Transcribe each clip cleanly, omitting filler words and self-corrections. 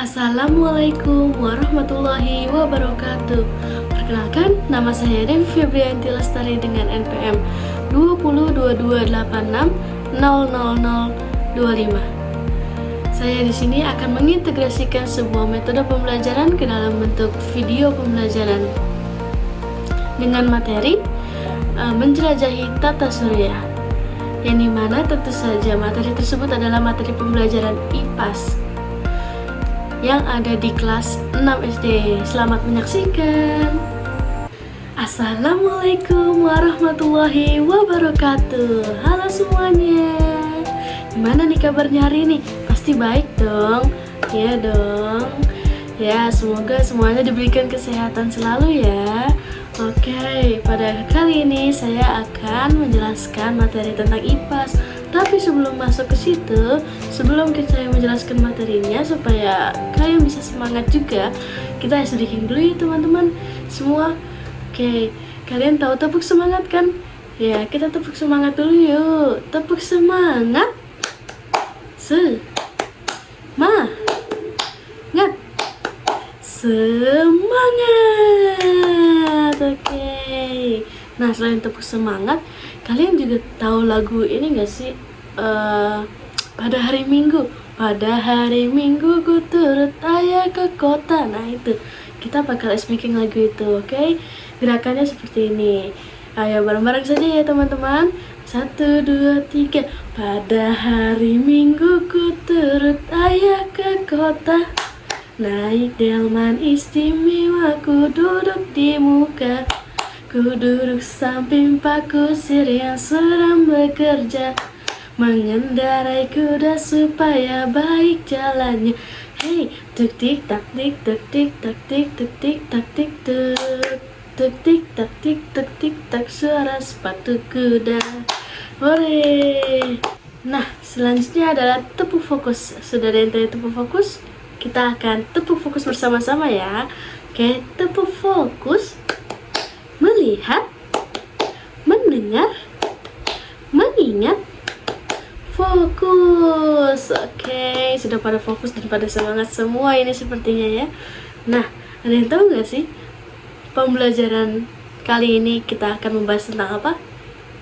Assalamualaikum warahmatullahi wabarakatuh. Perkenalkan, nama saya Devi Febrianti Lestari dengan NPM 202286000025. Saya di sini akan mengintegrasikan sebuah metode pembelajaran ke dalam bentuk video pembelajaran dengan materi menjelajahi tata surya, yang dimana tentu saja materi tersebut adalah materi pembelajaran IPAS yang ada di kelas 6 SD. Selamat menyaksikan. Assalamualaikum warahmatullahi wabarakatuh. Halo semuanya. Gimana nih kabarnya hari ini? Pasti baik dong. Ya dong. Ya, semoga semuanya diberikan kesehatan selalu ya. Oke, pada kali ini saya akan menjelaskan materi tentang IPAS. Tapi sebelum masuk ke situ, sebelum saya menjelaskan materinya supaya kalian bisa semangat juga, kita sedikit dulu ya teman-teman semua. Oke, kalian tahu tepuk semangat kan? Ya, kita tepuk semangat dulu yuk. Tepuk semangat. Semangat. Oke. Nah, selain tepuk semangat, kalian juga tahu lagu ini gak sih? Pada hari Minggu ku turut ayah ke kota. Nah itu, kita bakal speaking lagu itu, oke? Gerakannya seperti ini. Ayo bareng-bareng saja ya teman-teman. 1, 2, 3. Pada hari Minggu ku turut ayah ke kota, naik delman istimewa, ku duduk di muka, ku duduk samping Pak Kusir yang sedang bekerja, mengendarai kuda supaya baik jalannya. Hey, tuk tik tak tik tuk tik tak tik tuk tik tak tik tuk tuk tik tak tik tuk tik tak, suara sepatu kuda. Hore. Nah, selanjutnya adalah tepuk fokus. Sudah ada yang tanya tepuk fokus? Kita akan tepuk fokus bersama-sama ya. Oke, tepuk fokus. Melihat, mendengar, mengingat, fokus. Oke, sudah pada fokus dan pada semangat semua ini sepertinya ya. Nah, ada yang tahu nggak sih pembelajaran kali ini kita akan membahas tentang apa?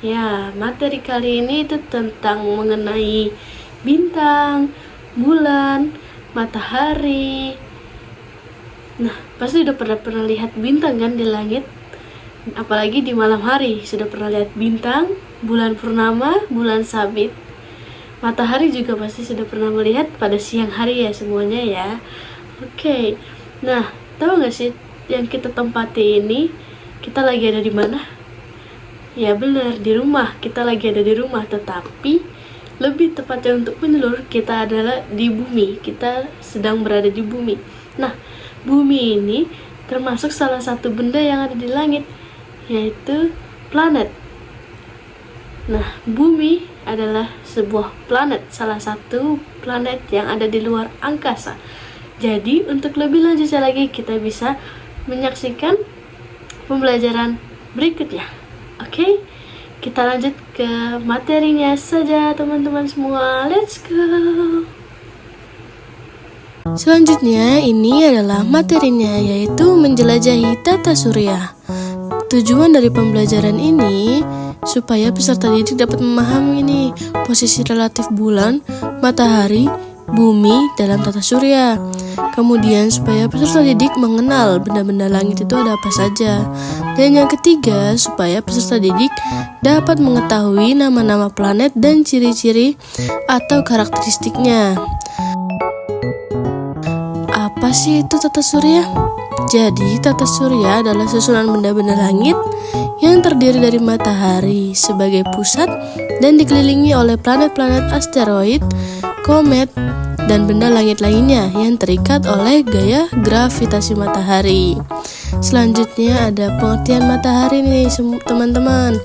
Ya, materi kali ini itu tentang mengenai bintang, bulan, matahari. Nah, pasti udah pernah lihat bintang kan di langit? Apalagi di malam hari, sudah pernah lihat bintang, bulan purnama, bulan sabit. Matahari juga pasti sudah pernah melihat pada siang hari ya semuanya ya. Oke. Nah, tahu nggak sih yang kita tempati ini, kita lagi ada di mana? Ya benar, di rumah. Kita lagi ada di rumah, tetapi lebih tepatnya untuk menyeluruh, kita adalah di bumi. Kita sedang berada di bumi. Nah, bumi ini termasuk salah satu benda yang ada di langit, yaitu planet. Nah, bumi adalah sebuah planet, salah satu planet yang ada di luar angkasa. Jadi, untuk lebih lanjutnya lagi, kita bisa menyaksikan pembelajaran berikutnya. Oke, kita lanjut ke materinya saja teman-teman semua. Let's go. Selanjutnya ini adalah materinya, yaitu menjelajahi tata surya. Tujuan dari pembelajaran ini supaya peserta didik dapat memahami nih posisi relatif bulan, matahari, bumi dalam tata surya. Kemudian supaya peserta didik mengenal benda-benda langit itu ada apa saja. Dan yang ketiga, supaya peserta didik dapat mengetahui nama-nama planet dan ciri-ciri atau karakteristiknya. Apa sih itu tata surya? Jadi, tata surya adalah susunan benda-benda langit yang terdiri dari matahari sebagai pusat dan dikelilingi oleh planet-planet, asteroid, komet, dan benda langit lainnya yang terikat oleh gaya gravitasi matahari. Selanjutnya ada pengertian matahari nih teman-teman.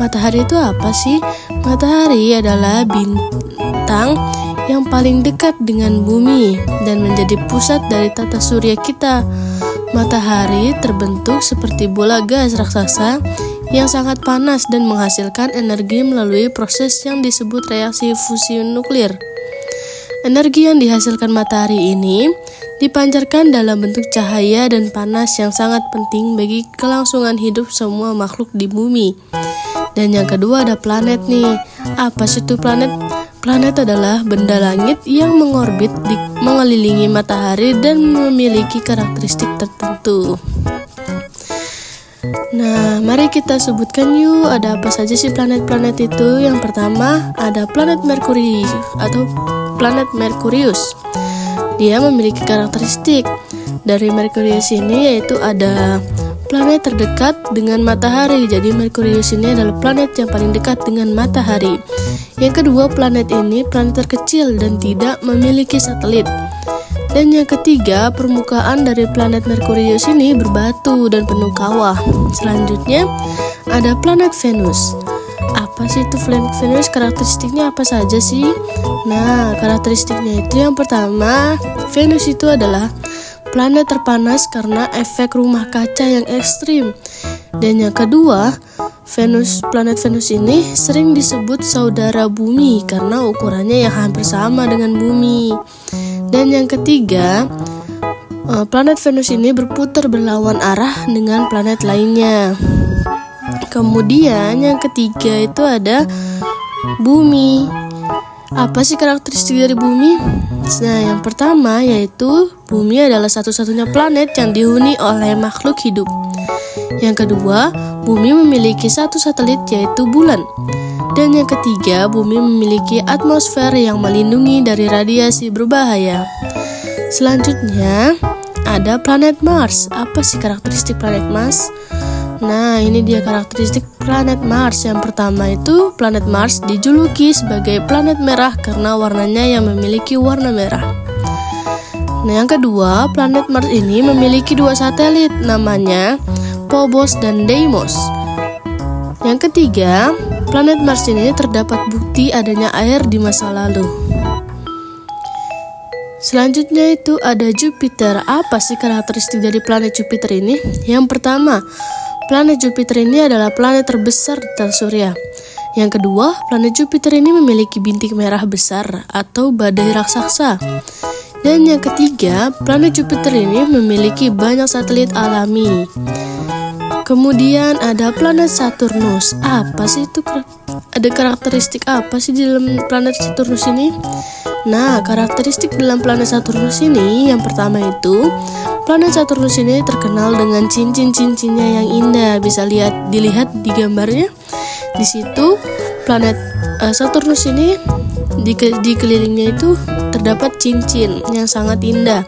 Matahari itu apa sih? Matahari adalah bintang yang paling dekat dengan bumi dan menjadi pusat dari tata surya kita. Matahari terbentuk seperti bola gas raksasa yang sangat panas dan menghasilkan energi melalui proses yang disebut reaksi fusi nuklir. Energi yang dihasilkan matahari ini dipancarkan dalam bentuk cahaya dan panas yang sangat penting bagi kelangsungan hidup semua makhluk di bumi. Dan yang kedua ada planet nih. Apa sih itu planet? Planet adalah benda langit yang mengorbit mengelilingi matahari dan memiliki karakteristik tertentu. Nah, mari kita sebutkan yuk, ada apa saja sih planet-planet itu. Yang pertama ada planet Merkurius atau planet Merkurius. Dia memiliki karakteristik dari Merkurius ini, yaitu ada planet terdekat dengan matahari. Jadi Merkurius ini adalah planet yang paling dekat dengan matahari. Yang kedua, planet ini planet terkecil dan tidak memiliki satelit. Dan yang ketiga, permukaan dari planet Merkurius ini berbatu dan penuh kawah. Selanjutnya, ada planet Venus. Apa sih itu planet Venus? Karakteristiknya apa saja sih? Nah, karakteristiknya itu yang pertama, Venus itu adalah planet terpanas karena efek rumah kaca yang ekstrim. Dan yang kedua, planet Venus ini sering disebut saudara bumi karena ukurannya yang hampir sama dengan bumi. Dan yang ketiga, planet Venus ini berputar berlawan arah dengan planet lainnya. Kemudian yang ketiga itu ada bumi. Apa sih karakteristik dari bumi? Nah, yang pertama yaitu bumi adalah satu-satunya planet yang dihuni oleh makhluk hidup. Yang kedua, bumi memiliki satu satelit yaitu bulan. Dan yang ketiga, bumi memiliki atmosfer yang melindungi dari radiasi berbahaya. Selanjutnya, ada planet Mars. Apa sih karakteristik planet Mars? Nah, ini dia karakteristik planet Mars. Yang pertama itu, planet Mars dijuluki sebagai planet merah karena warnanya yang memiliki warna merah. Nah, yang kedua, planet Mars ini memiliki dua satelit, namanya Phobos dan Deimos. Yang ketiga, planet Mars ini terdapat bukti adanya air di masa lalu. Selanjutnya itu ada Jupiter. Apa sih karakteristik dari planet Jupiter ini? Yang pertama, planet Jupiter ini adalah planet terbesar di tata surya. Yang kedua, planet Jupiter ini memiliki bintik merah besar atau badai raksasa. Dan yang ketiga, planet Jupiter ini memiliki banyak satelit alami. Kemudian ada planet Saturnus. Apa sih itu? Ada karakteristik apa sih di dalam planet Saturnus ini? Nah, karakteristik dalam planet Saturnus ini yang pertama itu, planet Saturnus ini terkenal dengan cincin-cincinnya yang indah. Bisa dilihat di gambarnya. Di situ planet Saturnus ini di kelilingnya itu terdapat cincin yang sangat indah.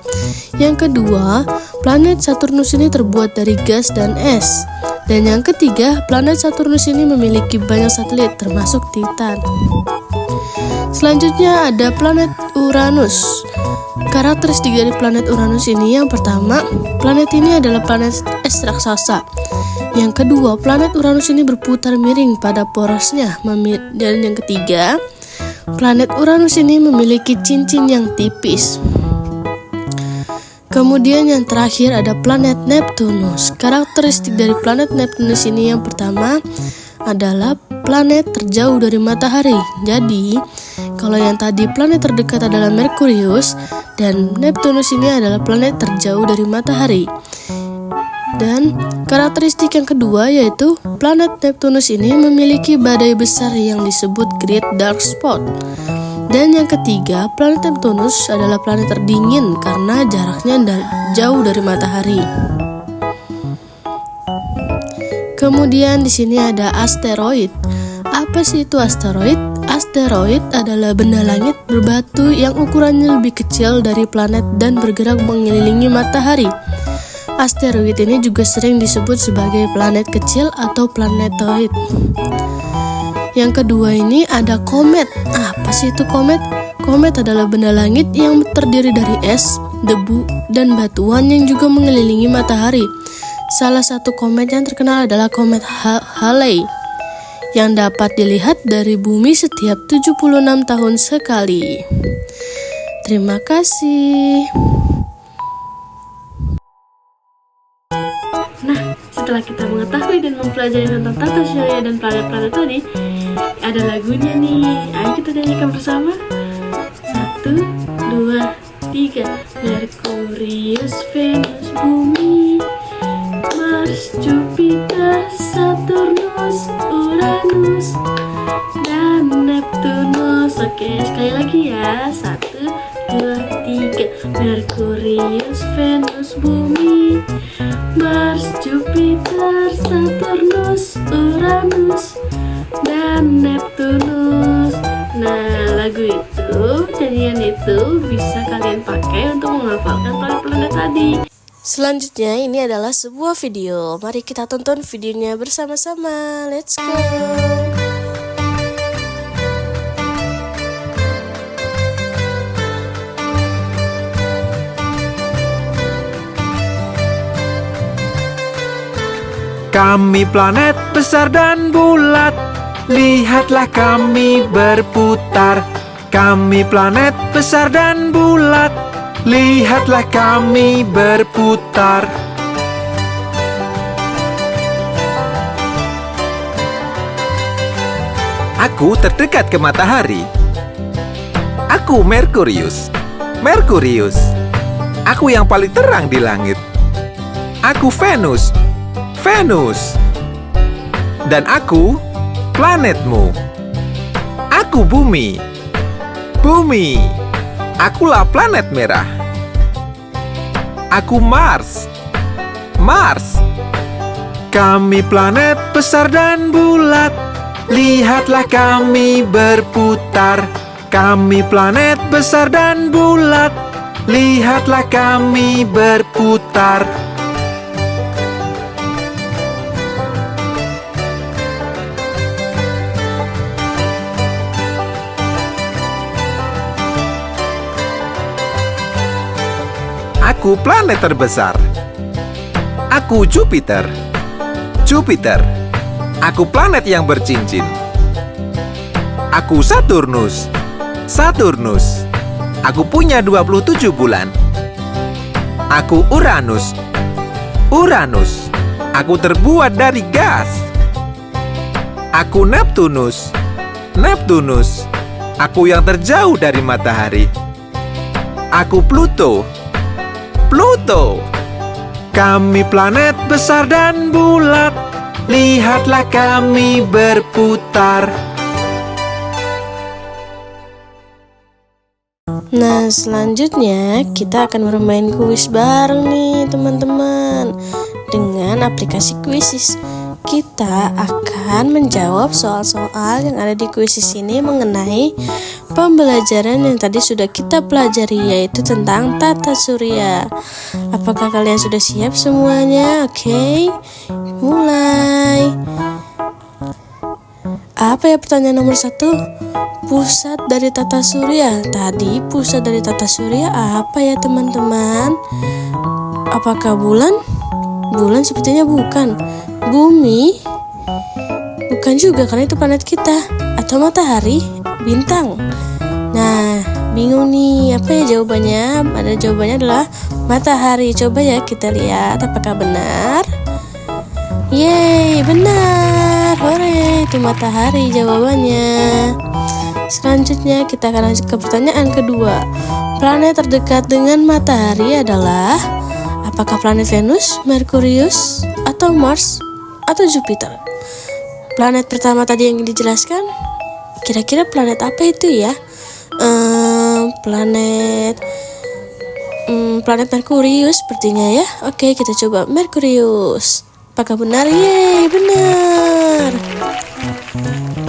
Yang kedua, planet Saturnus ini terbuat dari gas dan es. Dan yang ketiga, planet Saturnus ini memiliki banyak satelit termasuk Titan. Selanjutnya ada planet Uranus. Karakteristik dari planet Uranus ini yang pertama, planet ini adalah planet es raksasa. Yang kedua, planet Uranus ini berputar miring pada porosnya. Dan yang ketiga, planet Uranus ini memiliki cincin yang tipis. Kemudian yang terakhir ada planet Neptunus. Karakteristik dari planet Neptunus ini yang pertama adalah planet terjauh dari matahari. Jadi, kalau yang tadi planet terdekat adalah Merkurius, dan Neptunus ini adalah planet terjauh dari matahari. Dan karakteristik yang kedua yaitu planet Neptunus ini memiliki badai besar yang disebut Great Dark Spot. Dan yang ketiga, planet Neptunus adalah planet terdingin karena jaraknya jauh dari matahari. Kemudian di sini ada asteroid. Apa sih itu asteroid? Asteroid adalah benda langit berbatu yang ukurannya lebih kecil dari planet dan bergerak mengelilingi matahari. Asteroid ini juga sering disebut sebagai planet kecil atau planetoid. Yang kedua ini ada komet. Apa sih itu komet? Komet adalah benda langit yang terdiri dari es, debu, dan batuan yang juga mengelilingi matahari. Salah satu komet yang terkenal adalah komet Halley yang dapat dilihat dari bumi setiap 76 tahun sekali. Terima kasih. Nah, setelah kita mengetahui dan mempelajari tentang tata surya dan planet-planet tadi, ada lagunya nih. Ayo kita nyanyikan bersama. 1, 2, 3. Merkurius, Venus, Bumi, Mars, Jupiter, Saturnus, Uranus, dan Neptunus. Oke, sekali lagi ya. 1, 2, 3. Merkurius, Venus, Bumi, Mars, Jupiter, Saturnus, Uranus, dan Neptunus. Nah, lagu itu, nyanyian itu bisa kalian pakai untuk menghafalkan planet-planet tadi. Selanjutnya ini adalah sebuah video. Mari kita tonton videonya bersama-sama. Let's go. Kami planet besar dan bulat, lihatlah kami berputar. Kami planet besar dan bulat, lihatlah kami berputar. Aku terdekat ke matahari. Aku Merkurius. Merkurius. Aku yang paling terang di langit. Aku Venus. Venus. Dan aku planetmu. Aku Bumi. Bumi. Akulah planet merah. Aku Mars. Mars. Kami planet besar dan bulat, lihatlah kami berputar. Kami planet besar dan bulat, lihatlah kami berputar. Aku planet terbesar. Aku Jupiter. Jupiter. Aku planet yang bercincin. Aku Saturnus. Saturnus. Aku punya 27 bulan. Aku Uranus. Uranus. Aku terbuat dari gas. Aku Neptunus. Neptunus. Aku yang terjauh dari matahari. Aku Pluto. Pluto. Kami planet besar dan bulat, lihatlah kami berputar. Nah, selanjutnya kita akan bermain kuis bareng nih teman-teman. Dengan aplikasi Quizzes, kita akan menjawab soal-soal yang ada di Quizzes ini mengenai pembelajaran yang tadi sudah kita pelajari, yaitu tentang tata surya. Apakah kalian sudah siap semuanya? Oke, mulai. Apa ya pertanyaan nomor 1? Pusat dari tata surya. Tadi pusat dari tata surya apa ya teman-teman? Apakah bulan? Bulan sepertinya bukan. Bumi? Bukan juga, karena itu planet kita. Atau matahari? Bintang. Nah, bingung nih, apa ya jawabannya? Ada jawabannya adalah matahari. Coba ya kita lihat apakah benar. Yeay, benar. Hore, itu matahari jawabannya. Selanjutnya kita akan lanjut ke pertanyaan kedua. Planet terdekat dengan matahari adalah apakah planet Venus, Merkurius, atau Mars, atau Jupiter? Planet pertama tadi yang dijelaskan, kira-kira planet apa itu ya? Planet Merkurius sepertinya ya. Oke, kita coba Merkurius. Apakah benar? Yeay, benar.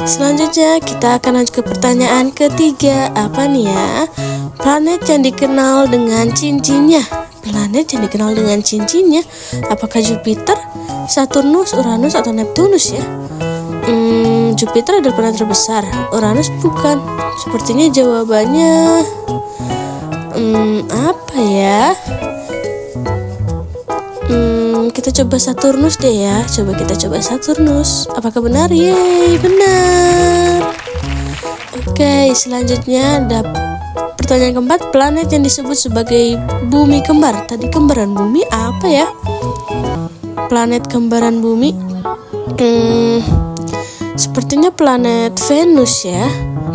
Selanjutnya kita akan lanjut ke pertanyaan ketiga. Apa nih ya? Planet yang dikenal dengan cincinnya. Planet yang dikenal dengan cincinnya, apakah Jupiter, Saturnus, Uranus, atau Neptunus ya? Jupiter adalah planet terbesar. Uranus bukan. Sepertinya jawabannya apa ya? Kita coba Saturnus deh ya. Coba kita coba Saturnus. Apakah benar? Yeay, benar. Oke, selanjutnya ada pertanyaan keempat. Planet yang disebut sebagai bumi kembar. Tadi kembaran bumi apa ya? Planet kembaran bumi. Sepertinya planet Venus ya.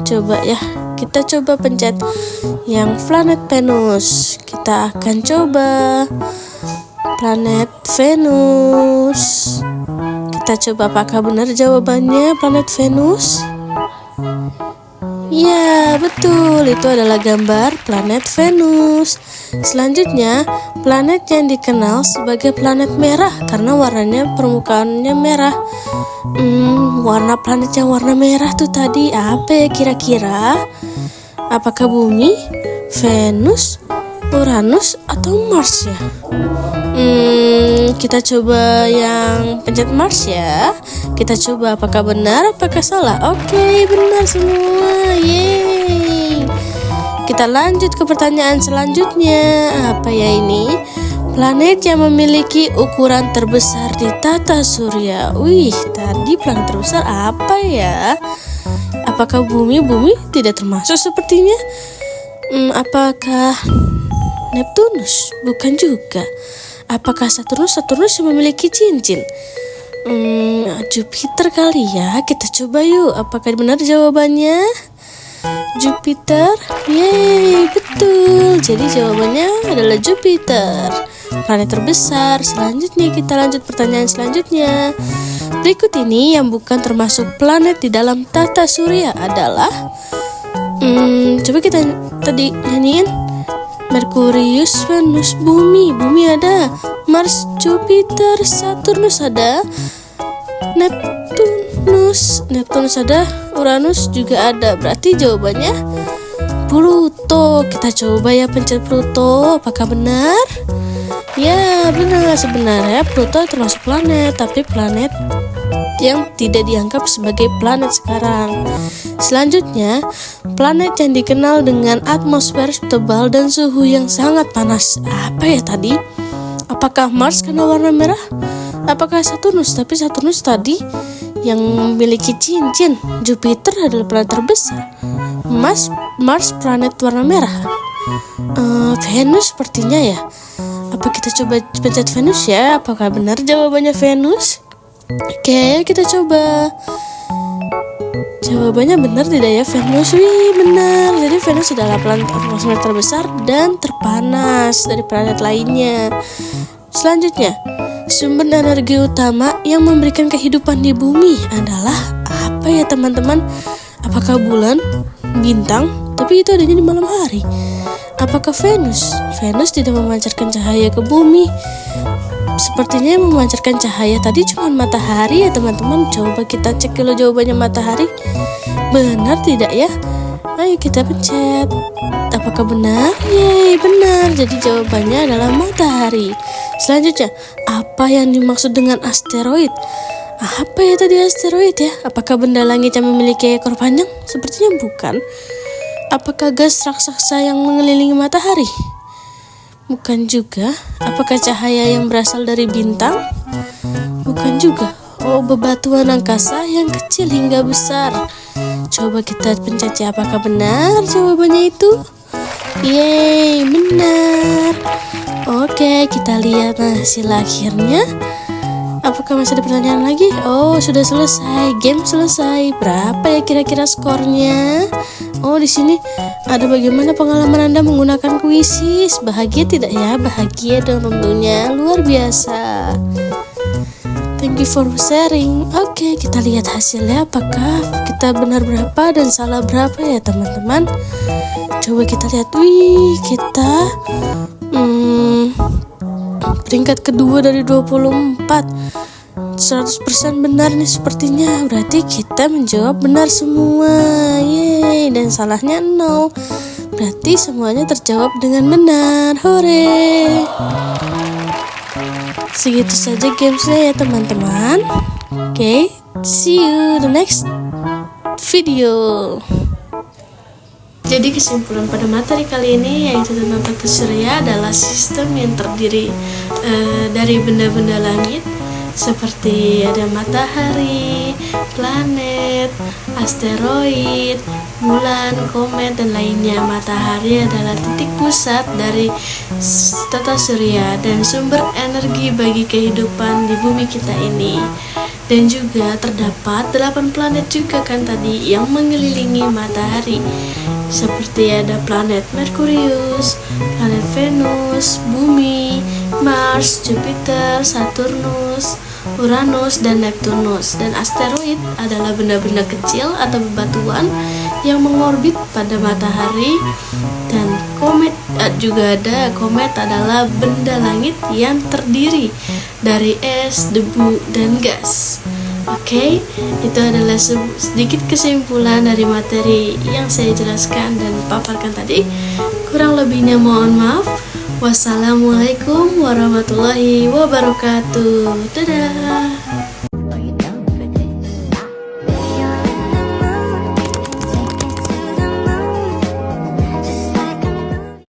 Coba ya kita coba pencet yang planet Venus. Kita akan coba planet Venus. Kita coba apakah benar jawabannya planet Venus. Ya, betul, itu adalah gambar planet Venus. Selanjutnya, planet yang dikenal sebagai planet merah karena warnanya, permukaannya merah. Warna planet yang warna merah tuh tadi apa ya kira-kira? Apakah Bumi, Venus, Uranus, atau Mars ya? Kita coba yang pencet Mars ya. Kita coba apakah benar, apakah salah. Oke, benar semua. Yeay. Kita lanjut ke pertanyaan selanjutnya. Apa ya ini? Planet yang memiliki ukuran terbesar di tata surya. Wih, tadi planet terbesar apa ya? Apakah Bumi? Bumi tidak termasuk sepertinya. Apakah Neptunus? Bukan juga. Apakah Saturnus? Saturnus yang memiliki cincin. Jupiter kali ya. Kita coba yuk. Apakah benar jawabannya? Jupiter. Yeay, betul. Jadi jawabannya adalah Jupiter, planet terbesar. Selanjutnya kita lanjut pertanyaan selanjutnya. Berikut ini yang bukan termasuk planet di dalam tata surya adalah coba kita tadi nyanyiin. Merkurius, Venus, Bumi. Bumi ada. Mars, Jupiter, Saturnus ada. Neptunus ada. Uranus juga ada. Berarti jawabannya Pluto. Kita coba ya pencet Pluto. Apakah benar? Ya, benar. Sebenarnya Pluto termasuk planet, tapi planet yang tidak dianggap sebagai planet sekarang. Selanjutnya, planet yang dikenal dengan atmosfer tebal dan suhu yang sangat panas. Apa ya tadi? Apakah Mars karena warna merah? Apakah Saturnus? Tapi Saturnus tadi yang memiliki cincin. Jupiter adalah planet terbesar. Mars planet warna merah. Venus sepertinya ya. Apa kita coba pencet Venus ya? Apakah benar jawabannya Venus? Oke, kita coba. Jawabannya benar tidak ya Venus? Wih, benar. Jadi Venus adalah planet atmosfer terbesar dan terpanas dari planet lainnya. Selanjutnya, sumber energi utama yang memberikan kehidupan di bumi adalah apa ya teman-teman? Apakah bulan, bintang? Tapi itu adanya di malam hari. Apakah Venus? Venus tidak memancarkan cahaya ke bumi. Sepertinya yang memancarkan cahaya tadi cuma matahari ya teman-teman. Coba kita cek dulu jawabannya matahari. Benar tidak ya? Ayo kita pencet. Apakah benar? Yeay, benar. Jadi jawabannya adalah matahari. Selanjutnya, apa yang dimaksud dengan asteroid? Apa ya tadi asteroid ya? Apakah benda langit yang memiliki ekor panjang? Sepertinya bukan. Apakah gas raksasa yang mengelilingi matahari? Bukan juga. Apakah cahaya yang berasal dari bintang? Bukan juga. Oh, bebatuan angkasa yang kecil hingga besar. Coba kita pencet ya, apakah benar jawabannya itu? Yeay, benar. Oke, kita lihat hasil akhirnya. Apakah masih ada pertanyaan lagi? Oh, sudah selesai. Game selesai. Berapa ya kira-kira skornya? Oh, di sini ada bagaimana pengalaman Anda menggunakan kuisis. Bahagia tidak ya? Bahagia dong tentunya. Luar biasa. Thank you for sharing. Oke, kita lihat hasilnya. Apakah kita benar berapa dan salah berapa ya teman-teman? Coba kita lihat. Wih, kita peringkat kedua dari 24. 100% benar nih sepertinya. Berarti kita menjawab benar semua. Yeay, dan salahnya 0. Berarti semuanya terjawab dengan benar. Hore. Segitu saja gamesnya ya teman-teman. Oke, see you the next video. Jadi kesimpulan pada materi kali ini yaitu tentang tata surya adalah sistem yang terdiri dari benda-benda langit seperti ada matahari, planet, asteroid, bulan, komet, dan lainnya. Matahari adalah titik pusat dari tata surya dan sumber energi bagi kehidupan di bumi kita ini. Dan juga terdapat 8 planet juga kan tadi yang mengelilingi matahari. Seperti ada planet Merkurius, planet Venus, Bumi, Mars, Jupiter, Saturnus, Uranus, dan Neptunus. Dan asteroid adalah benda-benda kecil atau bebatuan yang mengorbit pada matahari. Dan komet juga ada. Komet adalah benda langit yang terdiri dari es, debu, dan gas. Oke, itu adalah sedikit kesimpulan dari materi yang saya jelaskan dan paparkan tadi. Kurang lebihnya mohon maaf. Wassalamualaikum warahmatullahi wabarakatuh. Dadah.